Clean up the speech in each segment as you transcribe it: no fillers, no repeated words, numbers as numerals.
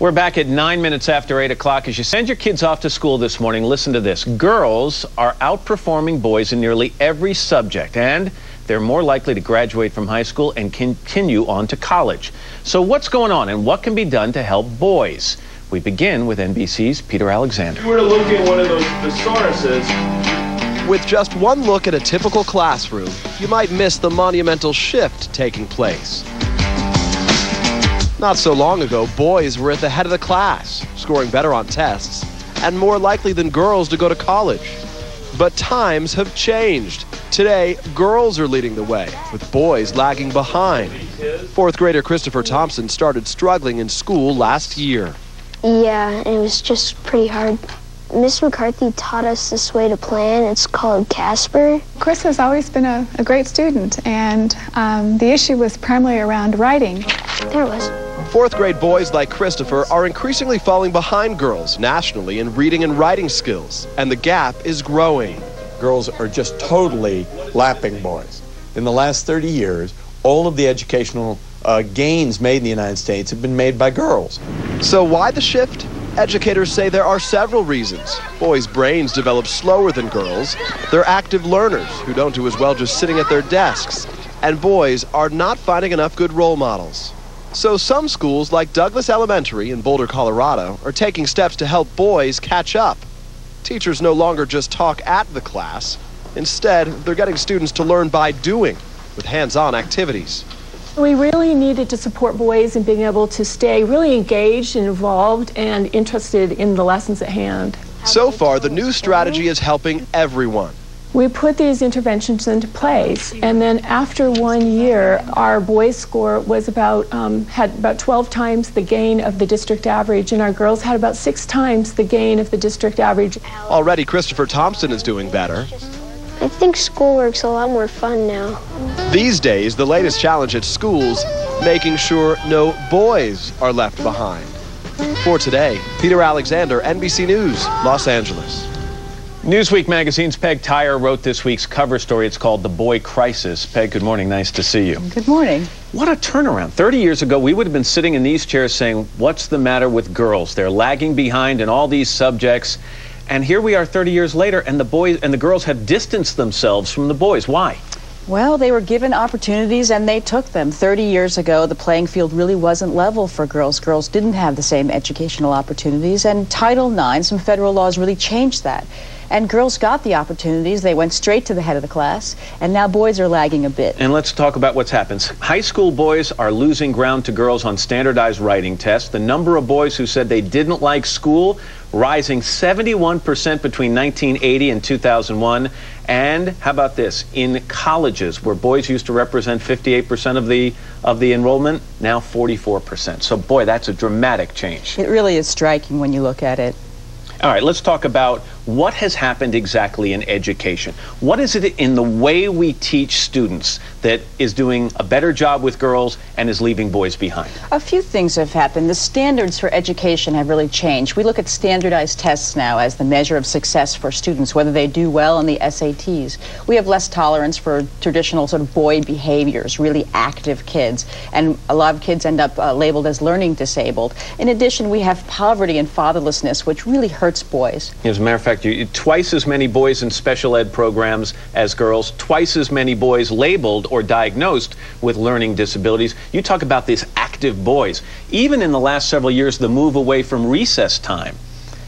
We're back at 9 minutes after 8 o'clock. As you send your kids off to school this morning, listen to this. Girls are outperforming boys in nearly every subject, and they're more likely to graduate from high school and continue on to college. So what's going on, and what can be done to help boys? We begin with NBC's Peter Alexander. If you were to look at one of those thesauruses. With just one look at a typical classroom, you might miss the monumental shift taking place. Not so long ago, boys were at the head of the class, scoring better on tests, and more likely than girls to go to college. But times have changed. Today, girls are leading the way, with boys lagging behind. Fourth grader Christopher Thompson started struggling in school last year. Yeah, it was just pretty hard. Miss McCarthy taught us this way to plan. It's called Casper. Chris has always been a great student, and the issue was primarily around writing. There it was. Fourth grade boys like Christopher are increasingly falling behind girls nationally in reading and writing skills, and the gap is growing. Girls are just totally lapping boys. In the last 30 years, all of the educational gains made in the United States have been made by girls. So why the shift? Educators say there are several reasons. Boys' brains develop slower than girls. They're active learners who don't do as well just sitting at their desks. And boys are not finding enough good role models. So some schools, like Douglas Elementary in Boulder, Colorado, are taking steps to help boys catch up. Teachers no longer just talk at the class. Instead, they're getting students to learn by doing, with hands-on activities. We really needed to support boys in being able to stay really engaged and involved and interested in the lessons at hand. So far, the new strategy is helping everyone. We put these interventions into place, and then after 1 year, our boys' score was had about 12 times the gain of the district average, and our girls had about 6 times the gain of the district average. Already, Christopher Thompson is doing better. I think schoolwork's a lot more fun now. These days, the latest challenge at schools, making sure no boys are left behind. For today, Peter Alexander, NBC News, Los Angeles. Newsweek magazine's Peg Tyre wrote this week's cover story. It's called The Boy Crisis. Peg, good morning. Nice to see you. Good morning. What a turnaround. 30 years ago, we would have been sitting in these chairs saying, what's the matter with girls? They're lagging behind in all these subjects. And here we are 30 years later, and the boys and the girls have distanced themselves from the boys. Why? Well, they were given opportunities and they took them. 30 years ago, the playing field really wasn't level for girls. Girls didn't have the same educational opportunities, and Title IX, some federal laws, really changed that. And girls got the opportunities. They went straight to the head of the class, and now boys are lagging a bit. And let's talk about what's happened. High school boys are losing ground to girls on standardized writing tests. The number of boys who said they didn't like school rising 71% between 1980 and 2001. And how about this? In colleges, where boys used to represent 58% of the enrollment, now 44%. So, boy, that's a dramatic change. It really is striking when you look at it. All right, let's talk about what has happened exactly in education. What is it in the way we teach students that is doing a better job with girls and is leaving boys behind? A few things have happened. The standards for education have really changed. We look at standardized tests now as the measure of success for students, whether they do well on the SATs. We have less tolerance for traditional sort of boy behaviors, really active kids, and a lot of kids end up labeled as learning disabled. In addition, we have poverty and fatherlessness, which really hurts boys. As a matter of fact, twice as many boys in special ed programs as girls, twice as many boys labeled or diagnosed with learning disabilities. You talk about these active boys. Even in the last several years, the move away from recess time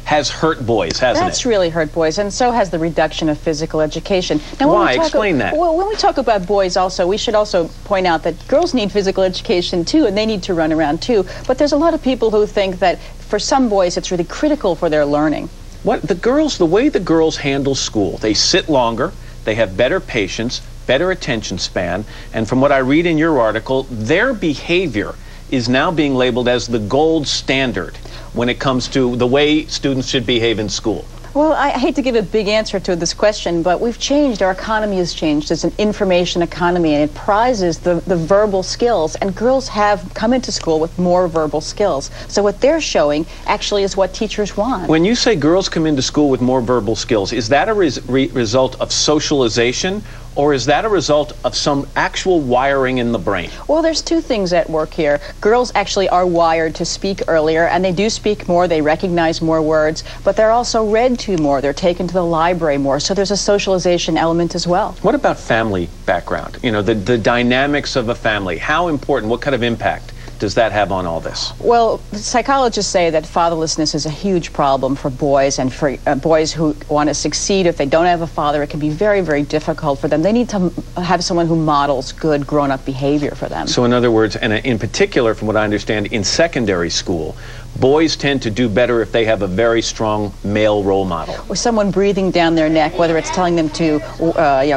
has hurt boys, hasn't it? That's really hurt boys, and so has the reduction of physical education. Now, why? Explain that. Well, when we talk about boys also, we should also point out that girls need physical education too, and they need to run around too. But there's a lot of people who think that for some boys it's really critical for their learning. The way the girls handle school, they sit longer, they have better patience, better attention span, and from what I read in your article, their behavior is now being labeled as the gold standard when it comes to the way students should behave in school. Well, I hate to give a big answer to this question, but we've changed. Our economy has changed. It's an information economy, and it prizes the verbal skills, and girls have come into school with more verbal skills. So what they're showing actually is what teachers want. When you say girls come into school with more verbal skills, is that a result of socialization, or is that a result of some actual wiring in the brain? Well, there's two things at work here. Girls actually are wired to speak earlier, and they do speak more, they recognize more words, but they're also read to more, they're taken to the library more, so there's a socialization element as well. What about family background? You know, the dynamics of a family. How important, what kind of impact does that have on all this? Well, psychologists say that fatherlessness is a huge problem for boys, and for boys who want to succeed. If they don't have a father, it can be very, very difficult for them. They need to have someone who models good grown-up behavior for them. So in other words, and in particular, from what I understand, in secondary school, boys tend to do better if they have a very strong male role model. Or someone breathing down their neck, whether it's telling them to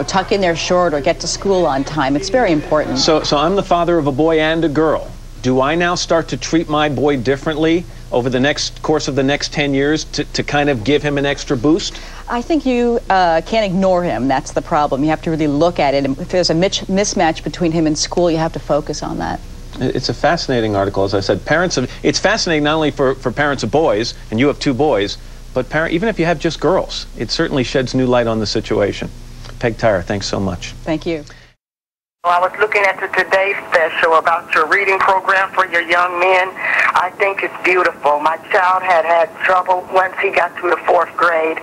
tuck in their short or get to school on time. It's very important. So I'm the father of a boy and a girl. Do I now start to treat my boy differently over the course of the next 10 years to kind of give him an extra boost? I think you can't ignore him. That's the problem. You have to really look at it. And if there's a mismatch between him and school, you have to focus on that. It's a fascinating article, as I said. It's fascinating not only for parents of boys, and you have 2 boys, but even if you have just girls, it certainly sheds new light on the situation. Peg Tyrer, thanks so much. Thank you. I was looking at the Today special about your reading program for your young men. I think it's beautiful. My child had trouble once he got to the 4th grade,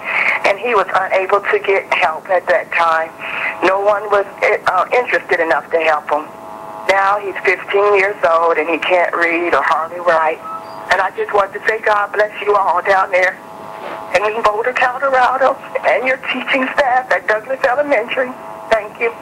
and he was unable to get help at that time. No one was interested enough to help him. Now he's 15 years old, and he can't read or hardly write. And I just want to say God bless you all down there in Boulder, Colorado, and your teaching staff at Douglas Elementary. Thank you.